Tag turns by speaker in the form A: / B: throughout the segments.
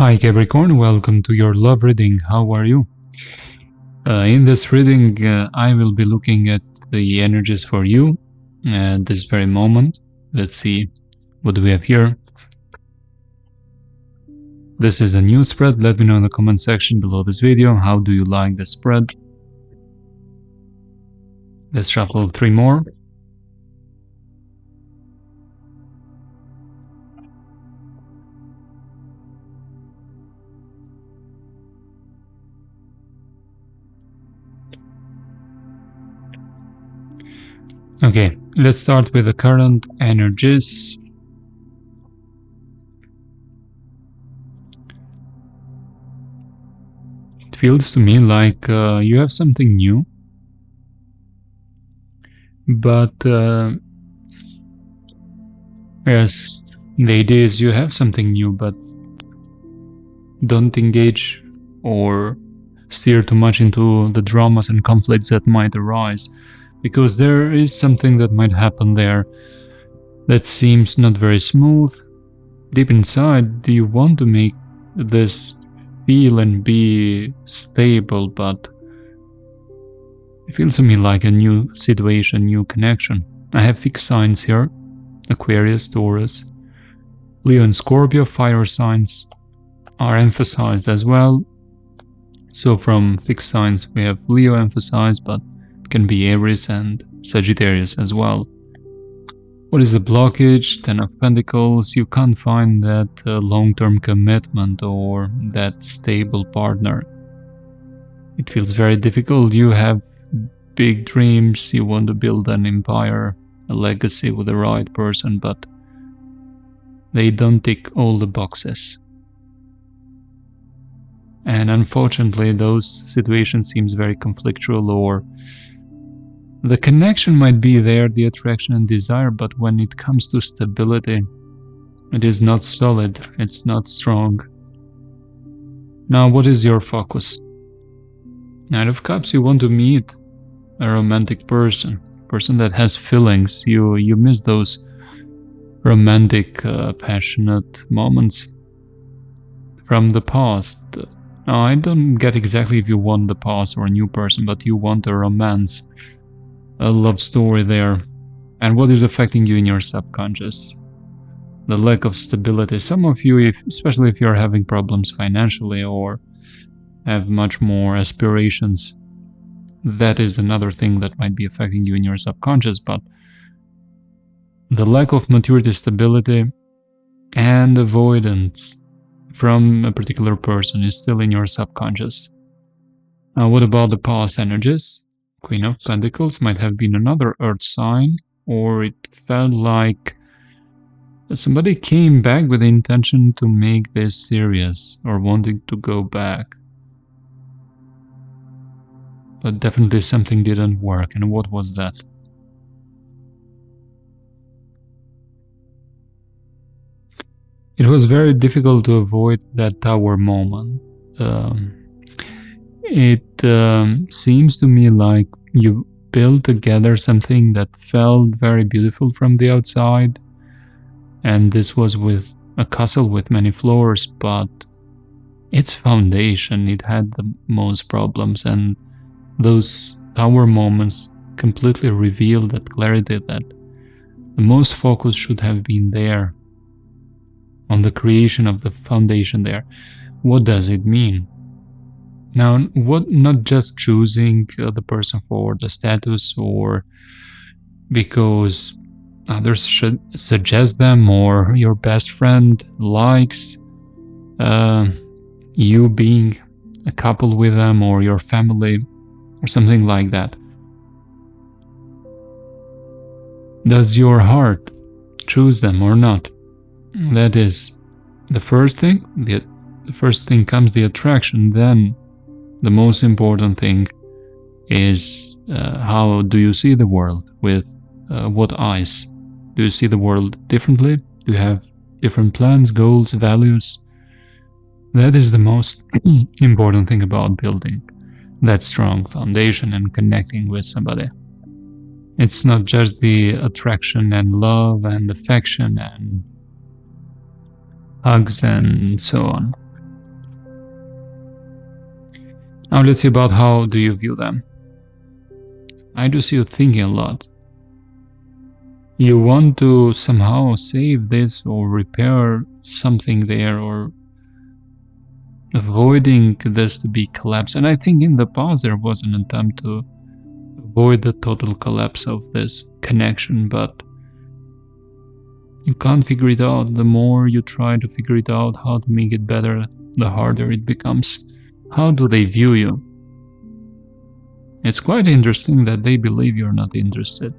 A: Hi Capricorn, welcome to your love reading. How are you? In this reading, I will be looking at the energies for you at this very moment. Let's see what do we have here. This is a new spread. Let me know in the comment section below this video. How do you like the spread? Let's shuffle 3 more. Okay, let's start with the current energies. It feels to me like you have something new, but yes, the idea is you have something new, but don't engage or steer too much into the dramas and conflicts that might arise, because there is something that might happen there that seems not very smooth. Deep inside, you want to make this feel and be stable, but it feels to me like a new situation, new connection. I have fixed signs here: Aquarius, Taurus, Leo and Scorpio. Fire signs are emphasized as well. So from fixed signs we have Leo emphasized, but it can be Aries and Sagittarius as well. What is the blockage? 10 of Pentacles. You can't find that long-term commitment or that stable partner. It feels very difficult. You have big dreams, you want to build an empire, a legacy with the right person, but they don't tick all the boxes. And unfortunately, those situations seems very conflictual, or the connection might be there, the attraction and desire, but when it comes to stability, it is not solid, it's not strong. Now, what is your focus? Knight of Cups. You want to meet a romantic person that has feelings. You miss those romantic, passionate moments from the past. Now, I don't get exactly if you want the past or a new person, but you want a romance, a love story there. And what is affecting you in your subconscious? The lack of stability. Some of you, especially if you're having problems financially or have much more aspirations, that is another thing that might be affecting you in your subconscious. But the lack of maturity, stability, and avoidance from a particular person is still in your subconscious. Now, what about the past energies? Queen of Pentacles might have been another earth sign, or it felt like somebody came back with the intention to make this serious or wanting to go back. But definitely something didn't work. And what was that? It was very difficult to avoid that tower moment. It seems to me like you built together something that felt very beautiful from the outside, and this was with a castle with many floors, but its foundation, it had the most problems, and those tower moments completely revealed that clarity that the most focus should have been there on the creation of the foundation there. What does it mean? Now, not just choosing the person for the status or because others should suggest them or your best friend likes you being a couple with them or your family or something like that. Does your heart choose them or not? That is the first thing. The first thing comes the attraction, then the most important thing is how do you see the world, with what eyes? Do you see the world differently? Do you have different plans, goals, values? That is the most important thing about building that strong foundation and connecting with somebody. It's not just the attraction and love and affection and hugs and so on. Now let's see about how do you view them. I do see you thinking a lot. You want to somehow save this or repair something there, or avoiding this to be collapsed. And I think in the past there was an attempt to avoid the total collapse of this connection, but you can't figure it out. The more you try to figure it out, how to make it better, the harder it becomes. How do they view you? It's quite interesting that they believe you're not interested.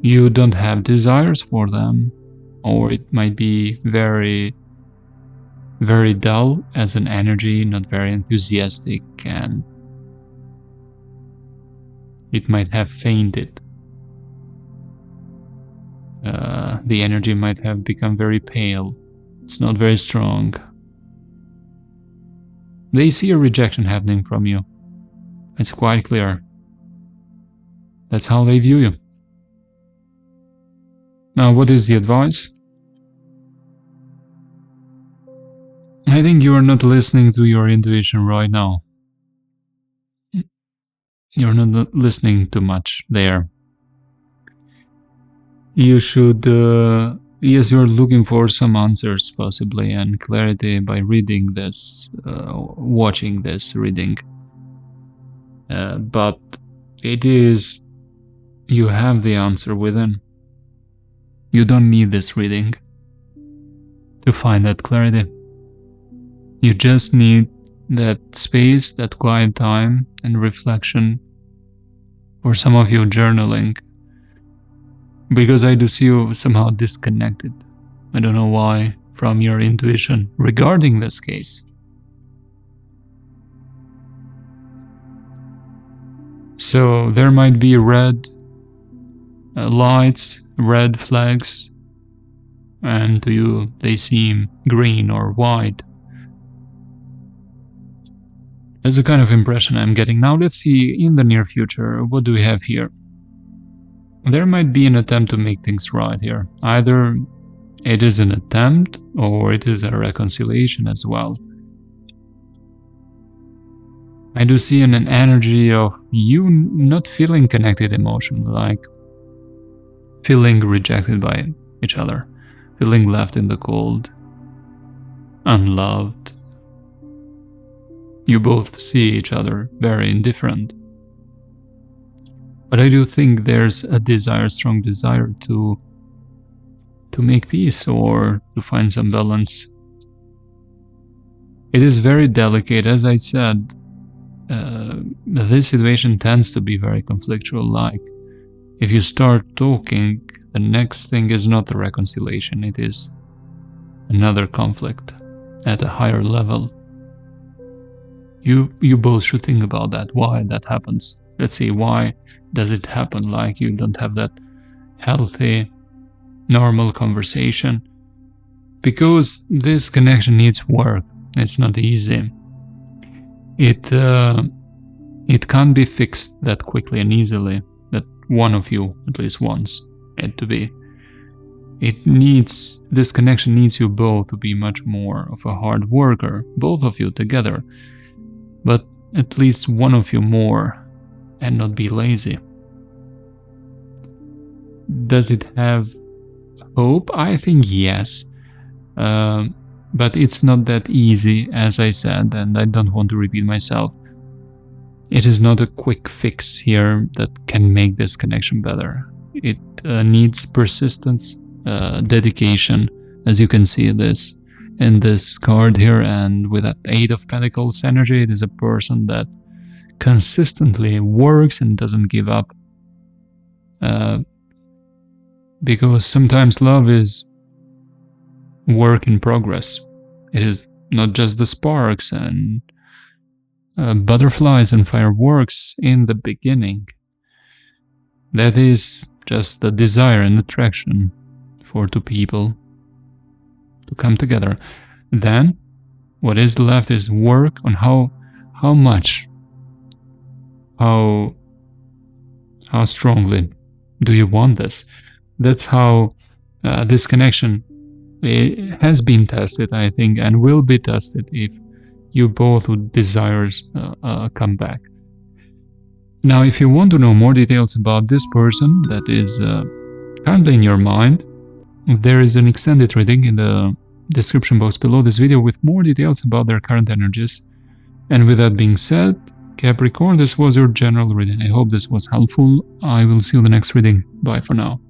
A: You don't have desires for them, or it might be very, very dull as an energy, not very enthusiastic, and it might have fainted. The energy might have become very pale. It's not very strong. They see a rejection happening from you. It's quite clear. That's how they view you. Now, what is the advice? I think you are not listening to your intuition right now. You're not listening too much there. You should, yes, you're looking for some answers possibly and clarity by reading this, watching this reading. But it is, you have the answer within. You don't need this reading to find that clarity. You just need that space, that quiet time and reflection, or some of you journaling, because I do see you somehow disconnected. I don't know why, from your intuition regarding this case. So there might be red lights, red flags, and to you they seem green or white. That's the kind of impression I'm getting. Now let's see in the near future, what do we have here? There might be an attempt to make things right here. Either it is an attempt or it is a reconciliation as well. I do see an energy of you not feeling connected emotionally, like feeling rejected by each other, feeling left in the cold, unloved. You both see each other very indifferent. But I do think there's a desire, strong desire to make peace or to find some balance. It is very delicate, as I said. This situation tends to be very conflictual. Like, if you start talking, the next thing is not the reconciliation, it is another conflict at a higher level. You both should think about that, why that happens. Let's see, why does it happen? Like, you don't have that healthy, normal conversation. Because this connection needs work. It's not easy. It can't be fixed that quickly and easily, that one of you at least wants it to be. This connection needs you both to be much more of a hard worker, both of you together, but at least one of you more, and not be lazy. Does it have hope? I think yes. But it's not that easy, as I said, and I don't want to repeat myself. It is not a quick fix here that can make this connection better. It needs persistence, dedication, as you can see this in this card here, and with that 8 of Pentacles energy, it is a person that consistently works and doesn't give up. Because sometimes love is work in progress. It is not just the sparks and butterflies and fireworks in the beginning. That is just the desire and attraction for two people to come together. Then what is left is work on how much, how strongly do you want this. That's how this connection, it has been tested, I think, and will be tested if you both would desire a comeback. Now, if you want to know more details about this person that is currently in your mind, there is an extended reading in the description box below this video with more details about their current energies. And with that being said, Capricorn, this was your general reading. I hope this was helpful. I will see you in the next reading. Bye for now.